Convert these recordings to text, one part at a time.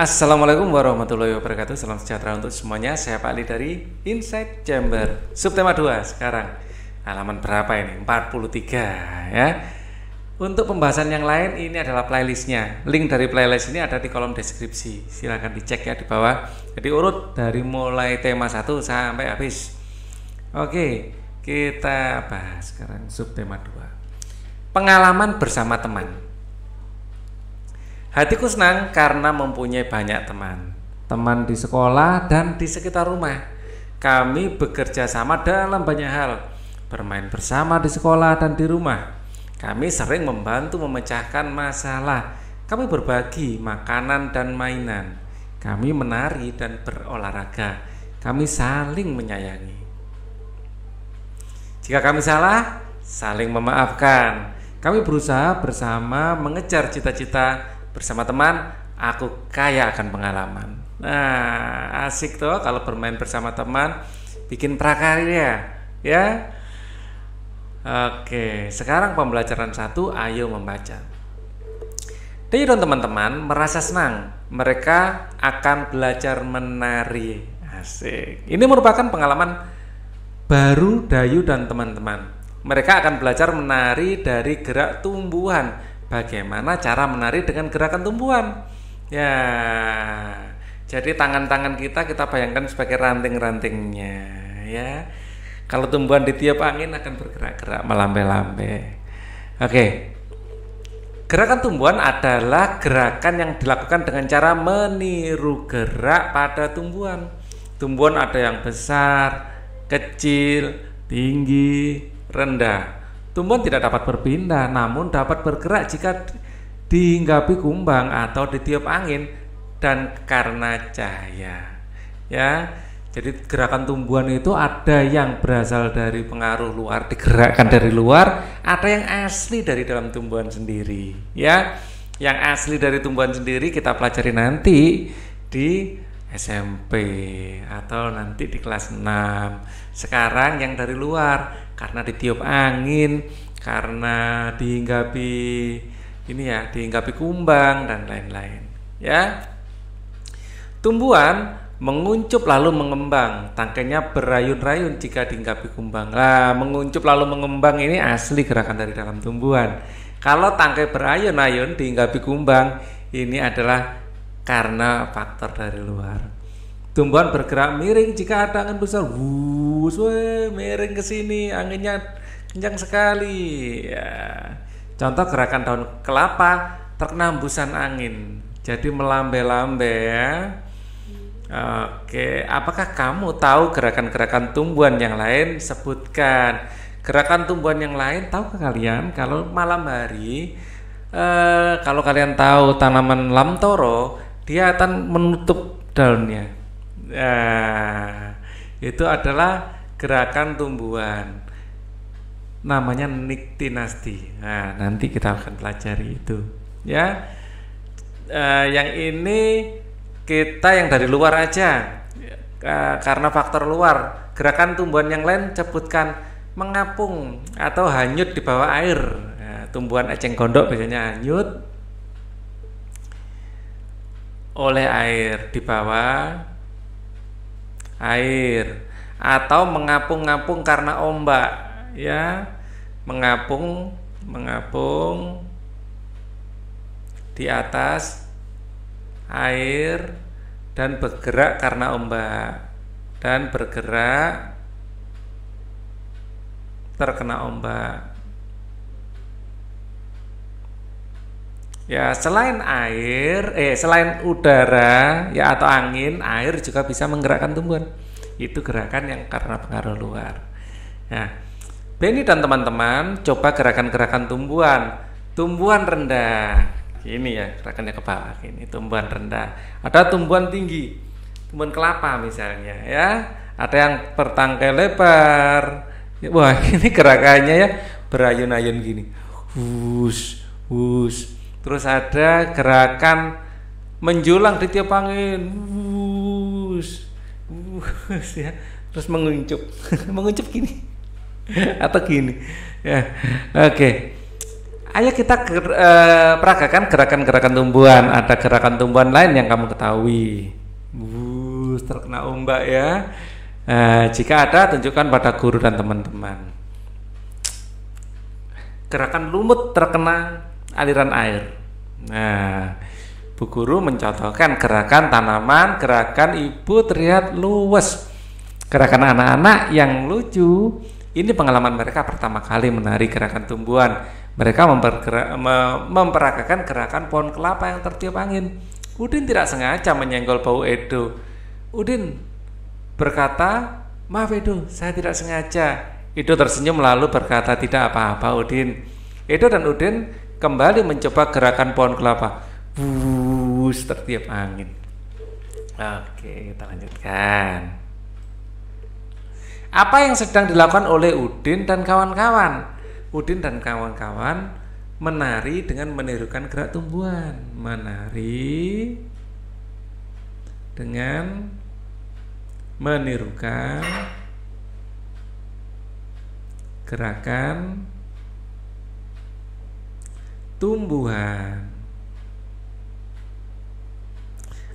Assalamualaikum warahmatullahi wabarakatuh. Salam sejahtera untuk semuanya. Saya Pak Ali dari Inside Chamber. Subtema 2 sekarang. Halaman berapa ini? 43 ya. Untuk pembahasan yang lain ini adalah playlistnya. Link dari playlist ini ada di kolom deskripsi. Silahkan dicek ya di bawah. Jadi urut dari mulai tema 1 sampai habis. Oke, kita bahas sekarang subtema 2. Pengalaman bersama teman. Hatiku senang karena mempunyai banyak teman. Teman di sekolah dan di sekitar rumah. Kami bekerja sama dalam banyak hal. Bermain bersama di sekolah dan di rumah. Kami sering membantu memecahkan masalah. Kami berbagi makanan dan mainan. Kami menari dan berolahraga. Kami saling menyayangi. Jika kami salah, saling memaafkan. Kami berusaha bersama mengejar cita-cita. Bersama teman, aku kaya akan pengalaman. Nah, asik tuh kalau bermain bersama teman, bikin prakarya, ya. Oke, sekarang pembelajaran 1, ayo membaca. Dayu dan teman-teman merasa senang. Mereka akan belajar menari. Asik. Ini merupakan pengalaman baru Dayu dan teman-teman. Mereka akan belajar menari dari gerak tumbuhan. Bagaimana cara menari dengan gerakan tumbuhan? Ya, jadi tangan-tangan kita bayangkan sebagai ranting-rantingnya, ya. Kalau tumbuhan ditiup angin akan bergerak-gerak melambai-lambai. Oke. Gerakan tumbuhan adalah gerakan yang dilakukan dengan cara meniru gerak pada tumbuhan. Tumbuhan ada yang besar, kecil, tinggi, rendah. Tumbuhan tidak dapat berpindah, namun dapat bergerak jika dihinggapi kumbang atau ditiup angin dan karena cahaya. Ya, jadi gerakan tumbuhan itu ada yang berasal dari pengaruh luar, digerakkan dari luar, ada yang asli dari dalam tumbuhan sendiri. Ya, yang asli dari tumbuhan sendiri kita pelajari nanti di SMP atau nanti di kelas 6. Sekarang yang dari luar karena ditiup angin, karena dihinggapi dihinggapi kumbang dan lain-lain, ya. Tumbuhan menguncup lalu mengembang, tangkainya berayun-rayun jika dihinggapi kumbang. Nah, menguncup lalu mengembang ini asli gerakan dari dalam tumbuhan. Kalau tangkai berayun-ayun dihinggapi kumbang, ini adalah karena faktor dari luar. Tumbuhan bergerak miring jika ada angin besar. Miring ke sini, anginnya kencang sekali. Ya. Contoh gerakan daun kelapa terkena hembusan angin, jadi melambai-lambai ya. Oke, apakah kamu tahu gerakan-gerakan tumbuhan yang lain? Sebutkan. Gerakan tumbuhan yang lain tahukah kalian? Kalau malam hari, kalau kalian tahu tanaman lamtoro, dia akan menutup daunnya. Nah, itu adalah gerakan tumbuhan. Namanya niktinasti. Nah, nanti kita akan pelajari itu. Ya, yang ini kita yang dari luar aja, karena faktor luar. Gerakan tumbuhan yang lain sebutkan mengapung atau hanyut di bawah air. Nah, tumbuhan eceng gondok biasanya hanyut oleh air, di bawah air, atau mengapung-ngapung karena ombak, ya. Mengapung di atas air dan bergerak karena ombak, dan bergerak terkena ombak. Ya, selain udara ya atau angin, air juga bisa menggerakkan tumbuhan. Itu gerakan yang karena pengaruh luar. Nah, Benny dan teman-teman coba gerakan-gerakan tumbuhan. Tumbuhan rendah. Ini ya, gerakannya ke bawah ini, tumbuhan rendah. Ada tumbuhan tinggi. Tumbuhan kelapa misalnya, ya. Ada yang bertangkai lebar. Wah, ini gerakannya ya berayun-ayun gini. Terus ada gerakan menjulang di tiap angin. Ya. Terus menguncup. Menguncup gini. Atau gini. Ya. Oke. Ayo kita peragakan gerakan-gerakan tumbuhan. Ada gerakan tumbuhan lain yang kamu ketahui. Terkena ombak ya. Jika ada, tunjukkan pada guru dan teman-teman. Gerakan lumut terkena aliran air. Nah, Bu Guru mencontohkan gerakan tanaman, gerakan ibu terlihat luwes. Gerakan anak-anak yang lucu. Ini pengalaman mereka pertama kali menari gerakan tumbuhan. Mereka memperagakan gerakan pohon kelapa yang tertiup angin. Udin tidak sengaja menyenggol bau Edo. Udin berkata, "Maaf Edo, saya tidak sengaja." Edo tersenyum lalu berkata, "Tidak apa-apa Udin." Edo dan Udin kembali mencoba gerakan pohon kelapa. Tertiup angin. Oke, kita lanjutkan. Apa yang sedang dilakukan oleh Udin dan kawan-kawan? Udin dan kawan-kawan menari dengan menirukan gerak tumbuhan. Menari dengan menirukan gerakan tumbuhan.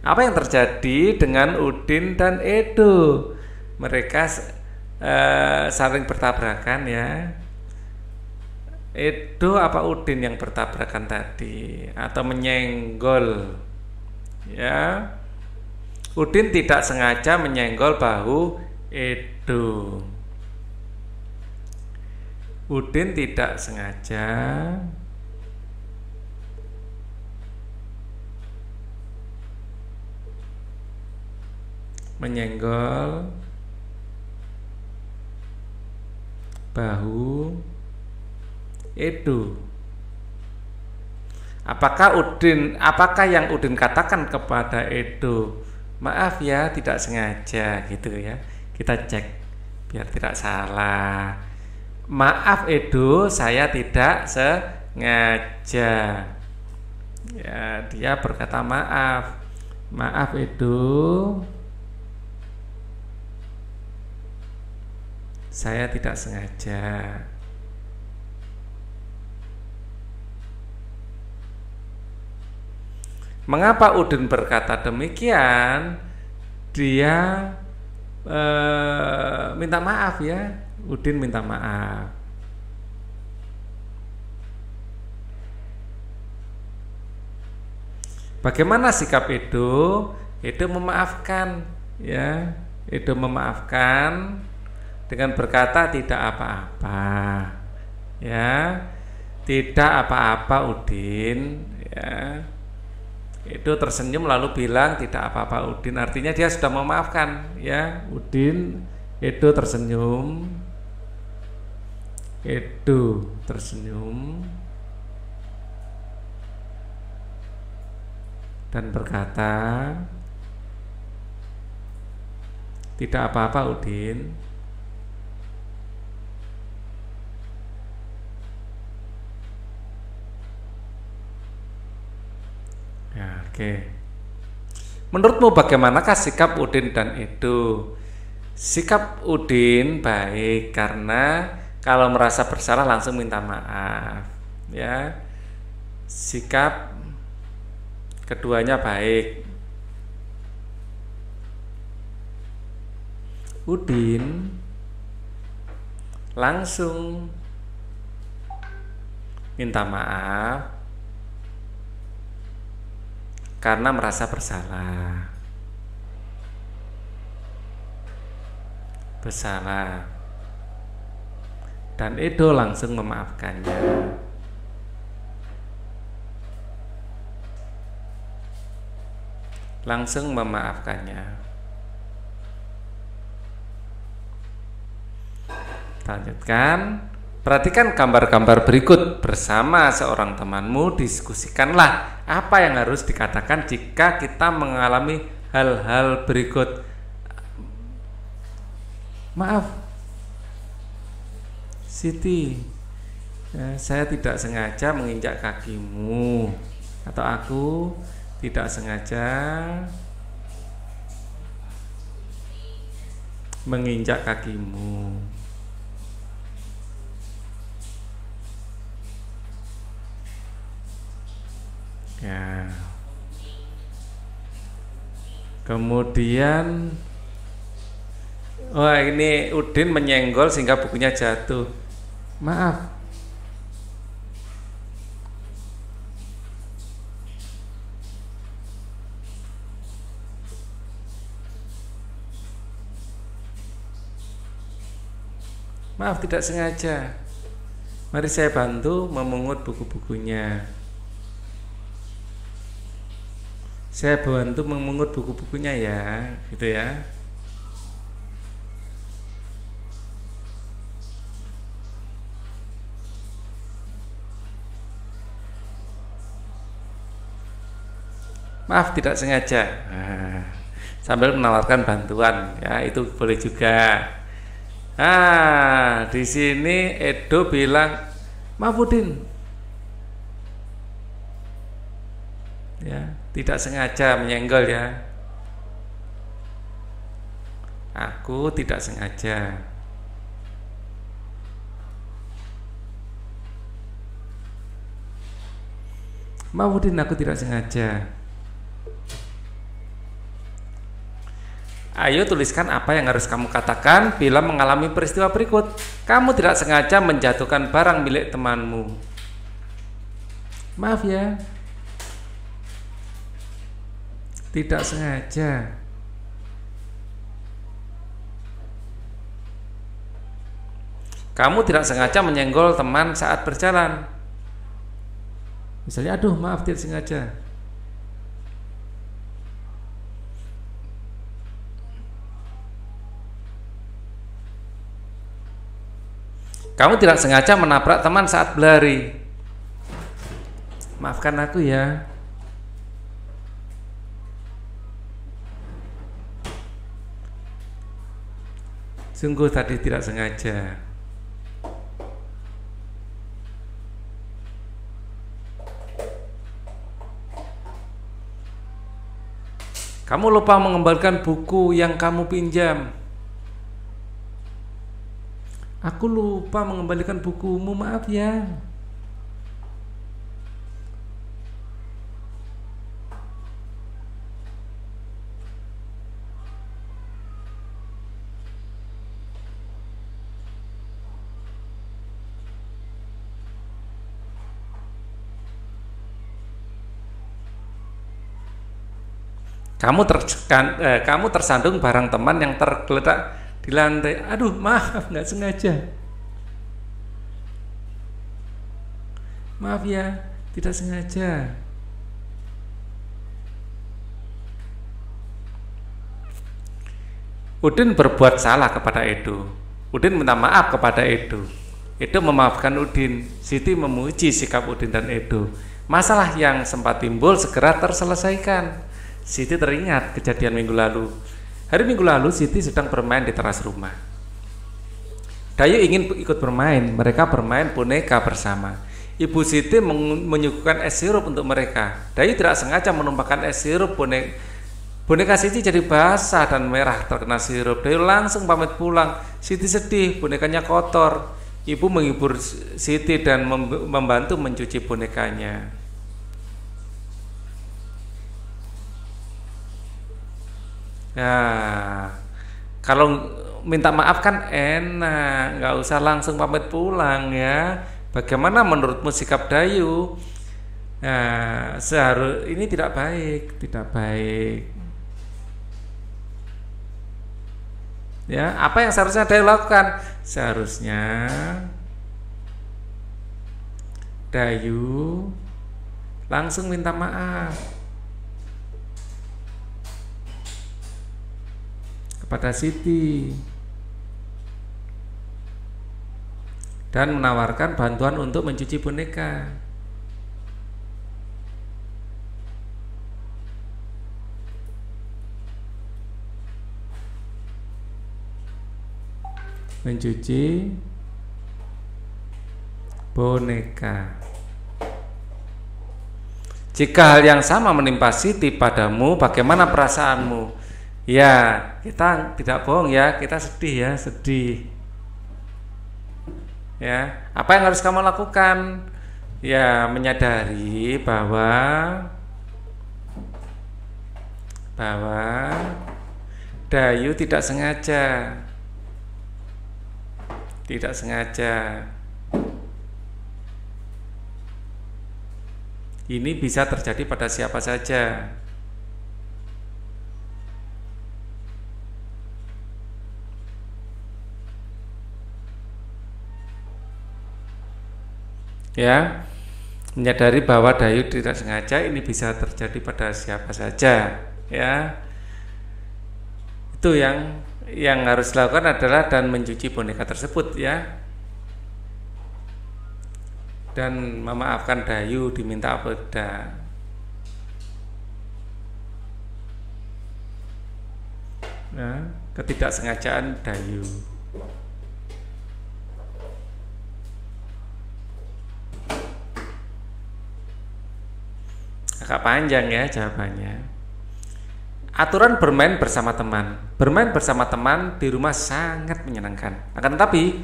Apa yang terjadi dengan Udin dan Edo? Mereka saling bertabrakan ya. Edo apa Udin yang bertabrakan tadi atau menyenggol? Ya. Udin tidak sengaja menyenggol bahu Edo. Udin tidak sengaja menyenggol bahu Edo. Apakah yang Udin katakan kepada Edo, "Maaf ya, tidak sengaja," gitu ya. Kita cek biar tidak salah. "Maaf Edo, saya tidak sengaja." Ya, dia berkata maaf. "Maaf Edo, saya tidak sengaja." Mengapa Udin berkata demikian? Dia minta maaf ya. Udin minta maaf. Bagaimana sikap Edo? Edo memaafkan ya. Edo memaafkan dengan berkata, "Tidak apa-apa." Ya. "Tidak apa-apa Udin," ya. Edo tersenyum lalu bilang, "Tidak apa-apa Udin." Artinya dia sudah memaafkan ya. Udin, Edo tersenyum. Edo tersenyum dan berkata, "Tidak apa-apa Udin." Ya, oke. Menurutmu bagaimanakah sikap Udin dan Edo? Sikap Udin baik karena kalau merasa bersalah langsung minta maaf. Ya. Sikap keduanya baik. Udin langsung minta maaf karena merasa bersalah. Dan Edo langsung memaafkannya. Lanjutkan. Perhatikan gambar-gambar berikut bersama seorang temanmu. Diskusikanlah apa yang harus dikatakan jika kita mengalami hal-hal berikut. "Maaf Siti, saya tidak sengaja menginjak kakimu." Atau "Aku tidak sengaja menginjak kakimu." Ya. Kemudian, wah ini Udin menyenggol sehingga bukunya jatuh. Maaf. Maaf, tidak sengaja. Mari saya bantu memungut buku-bukunya. Saya bantu memungut buku-bukunya ya, gitu ya. Maaf, tidak sengaja. Nah, sambil menawarkan bantuan, ya itu boleh juga. Nah, di sini Edo bilang, maaf Udin, ya tidak sengaja menyenggol ya. Aku tidak sengaja. Maaf Udin, aku tidak sengaja. Ayo tuliskan apa yang harus kamu katakan bila mengalami peristiwa berikut. Kamu tidak sengaja menjatuhkan barang milik temanmu. Maaf ya. Tidak sengaja. Kamu tidak sengaja menyenggol teman saat berjalan. Misalnya, aduh maaf tidak sengaja. Kamu tidak sengaja menabrak teman saat berlari. Maafkan aku ya. Sungguh tadi tidak sengaja. Kamu lupa mengembalikan buku yang kamu pinjam. Aku lupa mengembalikan bukumu, maaf ya. Kamu tersandung barang teman yang tergeletak di lantai. Aduh maaf, nggak sengaja. Maaf ya, tidak sengaja. Udin berbuat salah kepada Edo. Udin minta maaf kepada Edo. Edo memaafkan Udin. Siti memuji sikap Udin dan Edo. Masalah yang sempat timbul segera terselesaikan. Siti teringat kejadian minggu lalu. Hari Minggu lalu Siti sedang bermain di teras rumah. Dayu ingin ikut bermain. Mereka bermain boneka bersama. Ibu Siti menyuguhkan es sirup untuk mereka. Dayu tidak sengaja menumpahkan es sirup. Boneka Siti jadi basah dan merah terkena sirup. Dayu langsung pamit pulang. Siti sedih, bonekanya kotor. Ibu menghibur Siti dan membantu mencuci bonekanya. Nah, kalau minta maaf kan enak, nggak usah langsung pamit pulang ya. Bagaimana menurutmu sikap Dayu? Nah, ini tidak baik, tidak baik. Ya, apa yang seharusnya Dayu lakukan? Seharusnya Dayu langsung minta maaf kepada Siti dan menawarkan bantuan untuk mencuci boneka. Mencuci boneka. Jika hal yang sama menimpa Siti padamu, bagaimana perasaanmu? Ya, kita tidak bohong ya, kita sedih ya, sedih. Ya, apa yang harus kamu lakukan? Ya, menyadari bahwa bahwa Dayu tidak sengaja. Tidak sengaja. Ini bisa terjadi pada siapa saja. Ya, menyadari bahwa Dayu tidak sengaja, ini bisa terjadi pada siapa saja. Ya, itu yang harus dilakukan adalah dan mencuci boneka tersebut, ya, dan memaafkan Dayu diminta apa tidak. Nah, ketidaksengajaan Dayu. Agak panjang ya jawabannya. Aturan bermain bersama teman. Bermain bersama teman di rumah sangat menyenangkan. Akan tetapi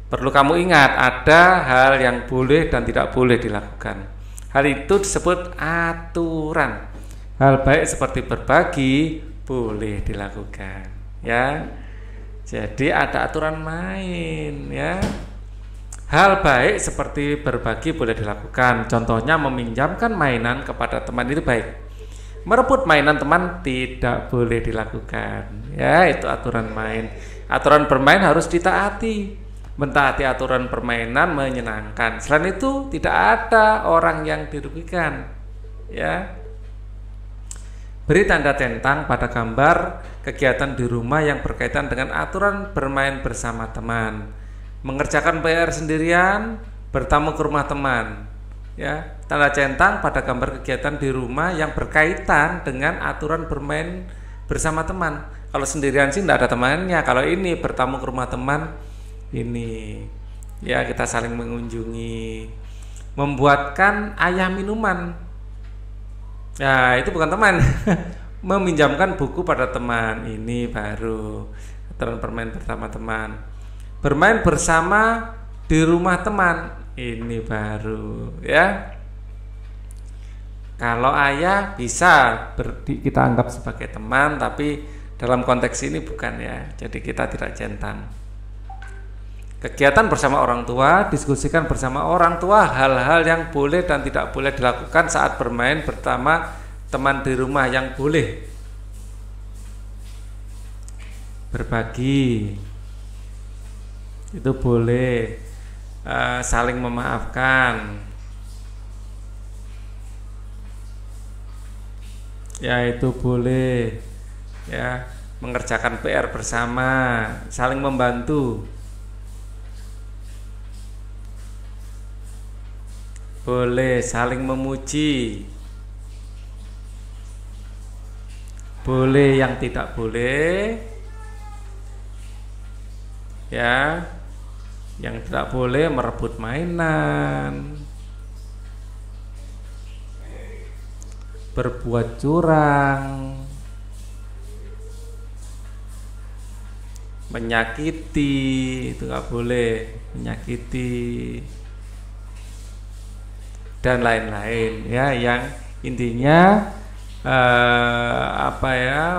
perlu kamu ingat, ada hal yang boleh dan tidak boleh dilakukan. Hal itu disebut aturan. Hal baik seperti berbagi boleh dilakukan, ya. Jadi ada aturan main, ya. Hal baik seperti berbagi boleh dilakukan. Contohnya meminjamkan mainan kepada teman itu baik. Merebut mainan teman tidak boleh dilakukan. Ya, itu aturan main. Aturan bermain harus ditaati. Mentaati aturan permainan menyenangkan. Selain itu tidak ada orang yang dirugikan. Ya. Beri tanda centang pada gambar kegiatan di rumah yang berkaitan dengan aturan bermain bersama teman. Mengerjakan PR sendirian, bertamu ke rumah teman, ya. Tanda centang pada gambar kegiatan di rumah yang berkaitan dengan aturan bermain bersama teman. Kalau sendirian sih tidak ada temannya. Kalau ini bertamu ke rumah teman, ini, ya, kita saling mengunjungi. Membuatkan ayah minuman, ya, itu bukan teman. Meminjamkan buku pada teman, ini baru aturan bermain bersama teman. Bermain bersama di rumah teman, ini baru, ya. Kalau ayah bisa kita anggap sebagai teman, tapi dalam konteks ini bukan, ya. Jadi kita tidak centang. Kegiatan bersama orang tua, diskusikan bersama orang tua hal-hal yang boleh dan tidak boleh dilakukan saat bermain bersama teman di rumah. Yang boleh berbagi, itu boleh, saling memaafkan, ya, itu boleh, ya, mengerjakan PR bersama, saling membantu, boleh, saling memuji, boleh. Yang tidak boleh, ya, yang tidak boleh merebut mainan, berbuat curang, menyakiti, itu nggak boleh, menyakiti, dan lain-lain, ya, yang intinya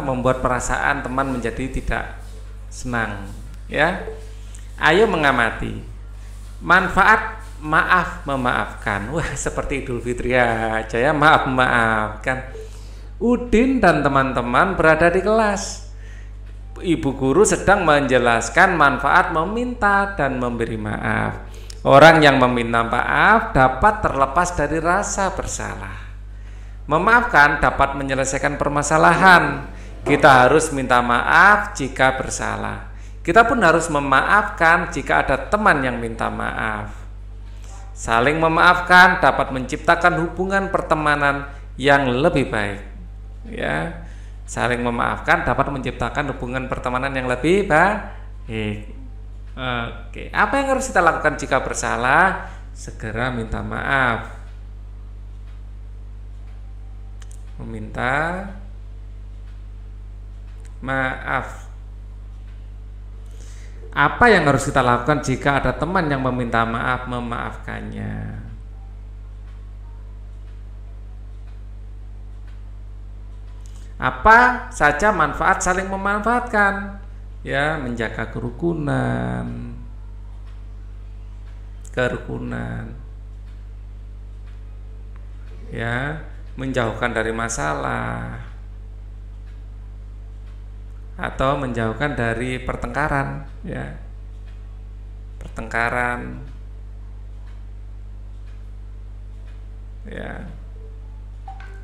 membuat perasaan teman menjadi tidak senang, ya. Ayo mengamati manfaat maaf memaafkan. Wah, seperti Idul Fitri aja, ya, maaf memaafkan. Udin dan teman-teman berada di kelas. Ibu guru sedang menjelaskan manfaat meminta dan memberi maaf. Orang yang meminta maaf dapat terlepas dari rasa bersalah. Memaafkan dapat menyelesaikan permasalahan. Kita harus minta maaf jika bersalah. Kita pun harus memaafkan jika ada teman yang minta maaf. Saling memaafkan dapat menciptakan hubungan pertemanan yang lebih baik, ya. Saling memaafkan dapat menciptakan hubungan pertemanan yang lebih baik. Oke, apa yang harus kita lakukan jika bersalah? Segera minta maaf. Meminta maaf. Apa yang harus kita lakukan jika ada teman yang meminta maaf, memaafkannya? Apa saja manfaat saling memanfaatkan, ya, menjaga kerukunan, ya, menjauhkan dari masalah atau menjauhkan dari pertengkaran, ya, ya,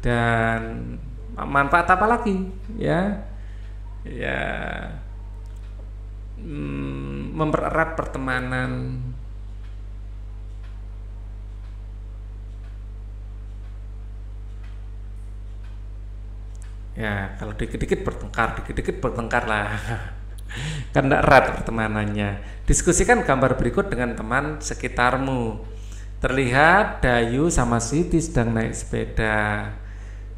dan manfaat apa lagi, ya, ya, mempererat pertemanan, ya. Kalau dikit-dikit bertengkar lah kan tidak erat pertemanannya. Diskusikan gambar berikut dengan teman sekitarmu. Terlihat Dayu sama Siti sedang naik sepeda,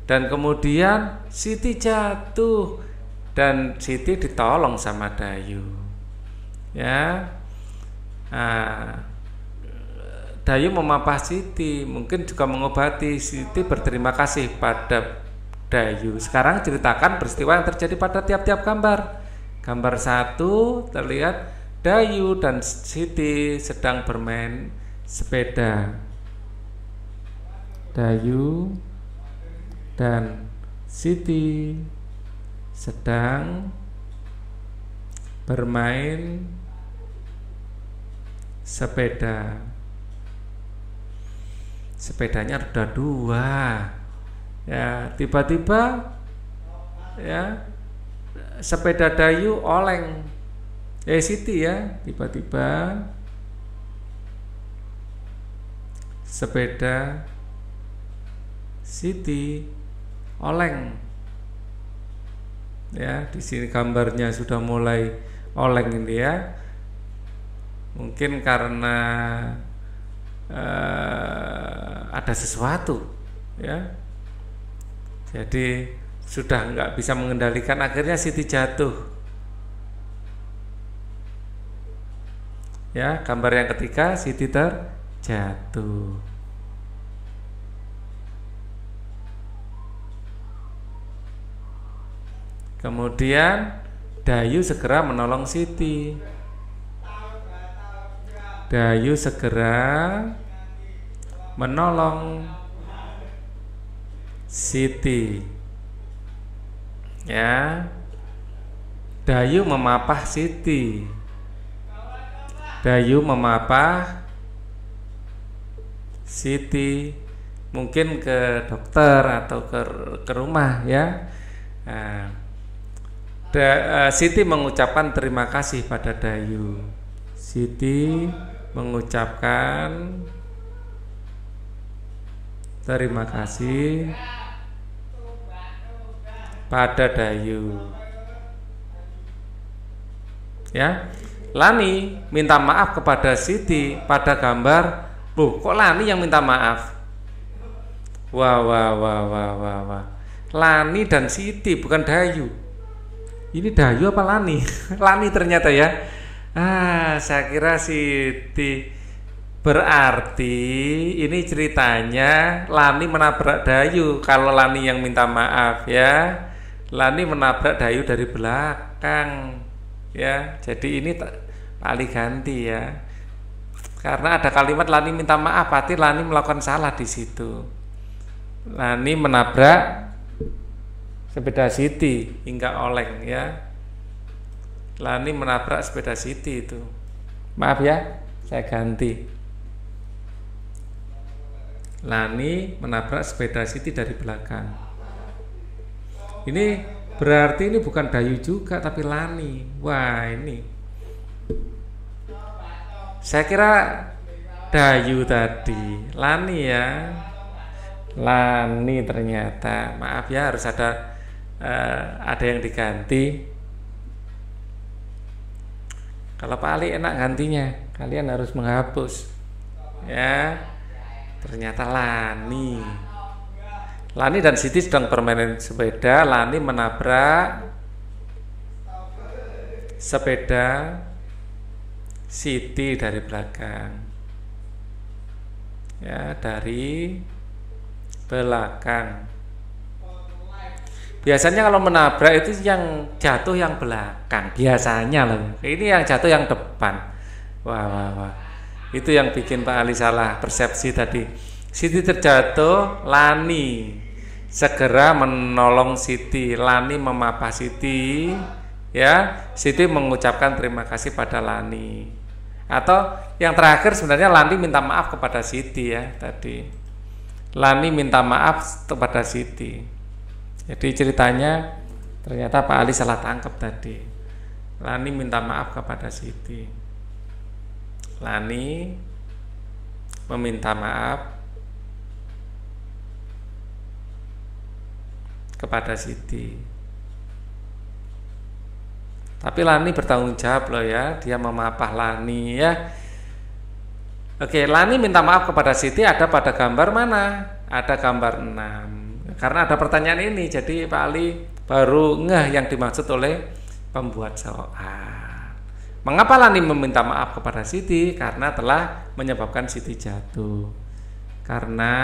dan kemudian Siti jatuh dan Siti ditolong sama Dayu, ya. Dayu memapah Siti, mungkin juga mengobati. Siti berterima kasih pada Dayu. Sekarang ceritakan peristiwa yang terjadi pada tiap-tiap gambar. Gambar 1 terlihat Dayu dan Siti sedang bermain sepeda. Dayu dan Siti sedang bermain sepeda. Sepedanya ada 2. Ya, tiba-tiba, ya, sepeda Dayu oleng. Siti, ya, tiba-tiba sepeda Siti oleng. Ya, di sini gambarnya sudah mulai oleng ini, ya. Mungkin karena ada sesuatu, ya. Jadi sudah nggak bisa mengendalikan, akhirnya Siti jatuh. Ya, gambar yang ketiga, Siti terjatuh. Kemudian Dayu segera menolong Siti. Dayu segera menolong Siti, ya. Dayu memapah Siti. Dayu memapah Siti, mungkin ke dokter atau ke rumah, ya. Siti mengucapkan terima kasih pada Dayu. Siti mengucapkan terima kasih pada Dayu, ya. Lani minta maaf kepada Siti pada gambar. Loh, kok Lani yang minta maaf? Wah. Lani dan Siti, bukan Dayu. Ini Dayu apa Lani? Lani ternyata, ya. Saya kira Siti. Berarti ini ceritanya Lani menabrak Dayu. Kalau Lani yang minta maaf, ya. Lani menabrak Dayu dari belakang, ya. Jadi ini kali ganti, ya. Karena ada kalimat Lani minta maaf, berarti Lani melakukan salah di situ. Lani menabrak sepeda Siti hingga oleng, ya. Lani menabrak sepeda Siti itu. Maaf, ya, saya ganti. Lani menabrak sepeda Siti dari belakang. Ini berarti ini bukan Dayu juga, tapi Lani. Wah, ini saya kira Dayu tadi, Lani, ya. Lani ternyata. Maaf, ya, harus ada yang diganti. Kalau Pak Ali enak gantinya, kalian harus menghapus, ya. Ternyata Lani dan Siti sedang bermain sepeda. Lani menabrak sepeda Siti dari belakang, ya, dari belakang. Biasanya kalau menabrak itu yang jatuh yang belakang, biasanya loh. Ini yang jatuh yang depan. Wah. Itu yang bikin Pak Ali salah persepsi tadi. Siti terjatuh, Lani segera menolong Siti, Lani memapah Siti, ya. Siti mengucapkan terima kasih pada Lani. Atau yang terakhir sebenarnya Lani minta maaf kepada Siti ya tadi. Lani minta maaf kepada Siti. Jadi ceritanya ternyata Pak Ali salah tangkap tadi. Lani minta maaf kepada Siti. Lani meminta maaf kepada Siti. Tapi Lani bertanggung jawab loh ya, dia memapah Lani ya. Oke, Lani minta maaf kepada Siti ada pada gambar mana? Ada gambar 6. Karena ada pertanyaan ini, jadi Pak Ali baru ngeh yang dimaksud oleh pembuat soal. Mengapa Lani meminta maaf kepada Siti? Karena telah menyebabkan Siti jatuh. Karena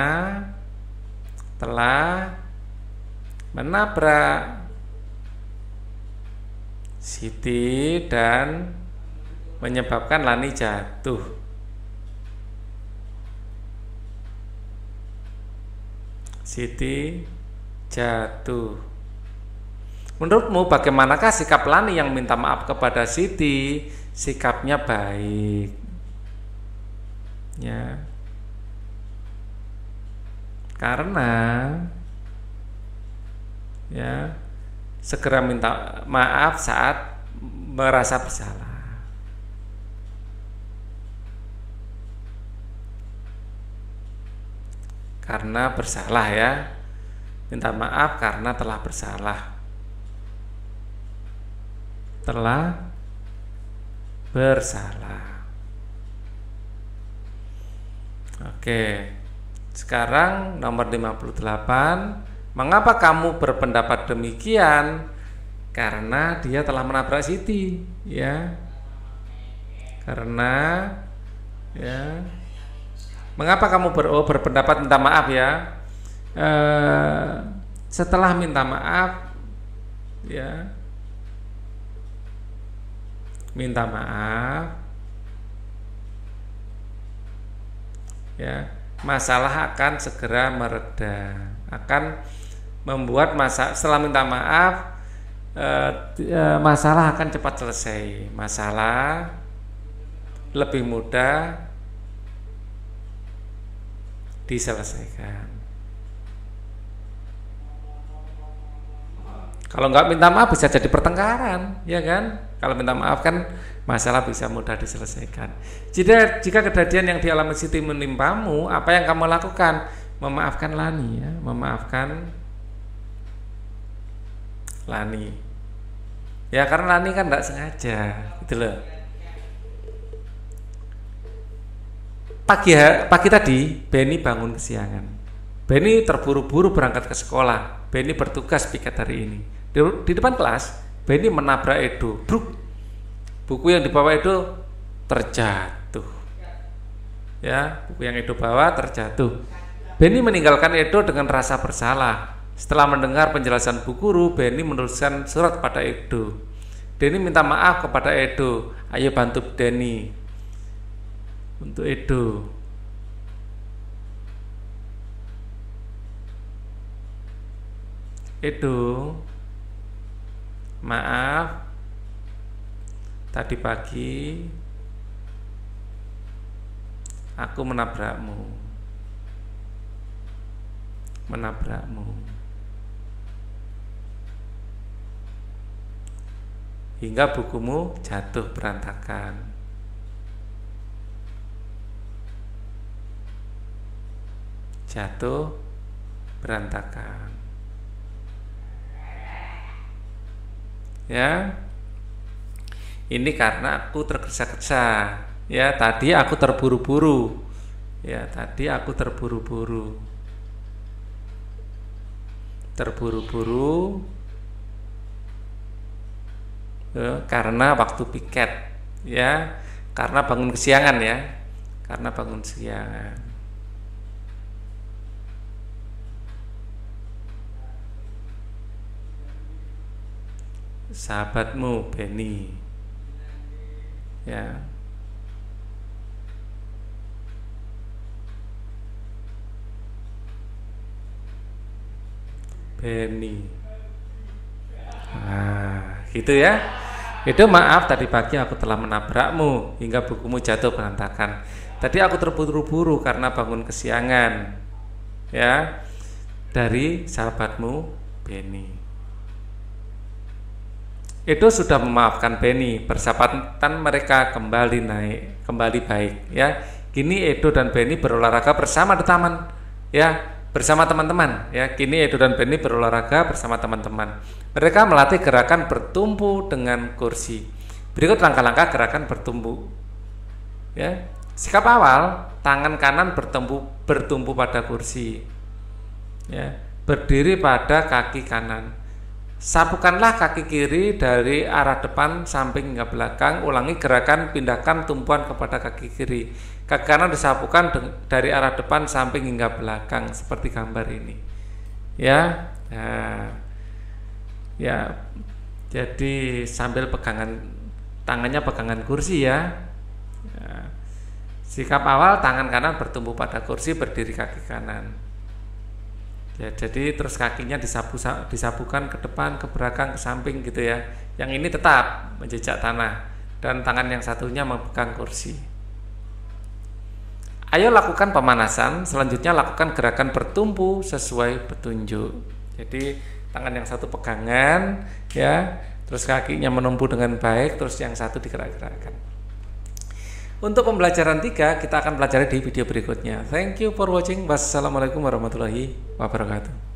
telah menabrak Siti dan menyebabkan Lani jatuh. Siti jatuh. Menurutmu bagaimanakah sikap Lani yang minta maaf kepada Siti? Sikapnya baik. Ya. Karena ya segera minta maaf saat merasa bersalah. Karena bersalah ya, minta maaf karena telah bersalah. Telah bersalah. Oke. Sekarang nomor 58. Mengapa kamu berpendapat demikian? Karena dia telah menabrak Siti, ya. Karena ya. Mengapa kamu berpendapat minta maaf ya? Setelah minta maaf ya. Minta maaf ya, masalah akan segera mereda, akan membuat setelah minta maaf masalah akan cepat selesai, masalah lebih mudah diselesaikan. Kalau nggak minta maaf bisa jadi pertengkaran, ya kan? Kalau minta maaf kan masalah bisa mudah diselesaikan. Jika kejadian yang dialami Siti menimpamu, apa yang kamu lakukan? Memaafkan Lani ya, memaafkan Lani. Ya karena Lani kan tidak sengaja, gitu loh. Pagi tadi Benny bangun kesiangan. Benny terburu-buru berangkat ke sekolah. Benny bertugas piket hari ini. Di depan kelas, Benny menabrak Edo. Bruk. Buku yang dibawa Edo terjatuh. Ya, buku yang Edo bawa terjatuh. Benny meninggalkan Edo dengan rasa bersalah. Setelah mendengar penjelasan Bu Guru, Benny menuliskan surat pada Edo. Benny minta maaf kepada Edo. Ayo bantu Benny untuk Edo. Edo, maaf tadi pagi aku menabrakmu hingga bukumu jatuh berantakan. Ya, ini karena aku tergesa-gesa. Ya, tadi aku terburu-buru. Karena waktu piket. Ya, karena bangun kesiangan ya. sahabatmu Benny. Ya. Benny. Nah, gitu ya. Itu maaf tadi pagi aku telah menabrakmu hingga bukumu jatuh berantakan. Tadi aku terburu-buru karena bangun kesiangan. Ya. Dari sahabatmu Benny. Itu sudah memaafkan Benny, persahabatan mereka kembali baik ya. Kini Edo dan Benny berolahraga bersama di taman ya, bersama teman-teman ya. Kini Edo dan Benny berolahraga bersama teman-teman. Mereka melatih gerakan bertumpu dengan kursi. Berikut langkah-langkah gerakan bertumpu ya. Sikap awal, tangan kanan bertumpu pada kursi ya, berdiri pada kaki kanan. Sapukanlah kaki kiri dari arah depan samping hingga belakang. Ulangi gerakan pindahkan tumpuan kepada kaki kiri. Kaki kanan disapukan dari arah depan samping hingga belakang seperti gambar ini. Ya. Nah, ya. Jadi sambil tangannya pegangan kursi ya. Ya. Sikap awal tangan kanan bertumpu pada kursi, berdiri kaki kanan. Ya, jadi terus kakinya disapukan ke depan, ke belakang, ke samping gitu ya. Yang ini tetap menjejak tanah dan tangan yang satunya memegang kursi. Ayo lakukan pemanasan. Selanjutnya lakukan gerakan bertumpu sesuai petunjuk. Jadi tangan yang satu pegangan ya, terus kakinya menumpu dengan baik, terus yang satu digerak-gerakkan. Untuk pembelajaran 3 kita akan pelajari di video berikutnya. Thank you for watching. Wassalamualaikum warahmatullahi wabarakatuh.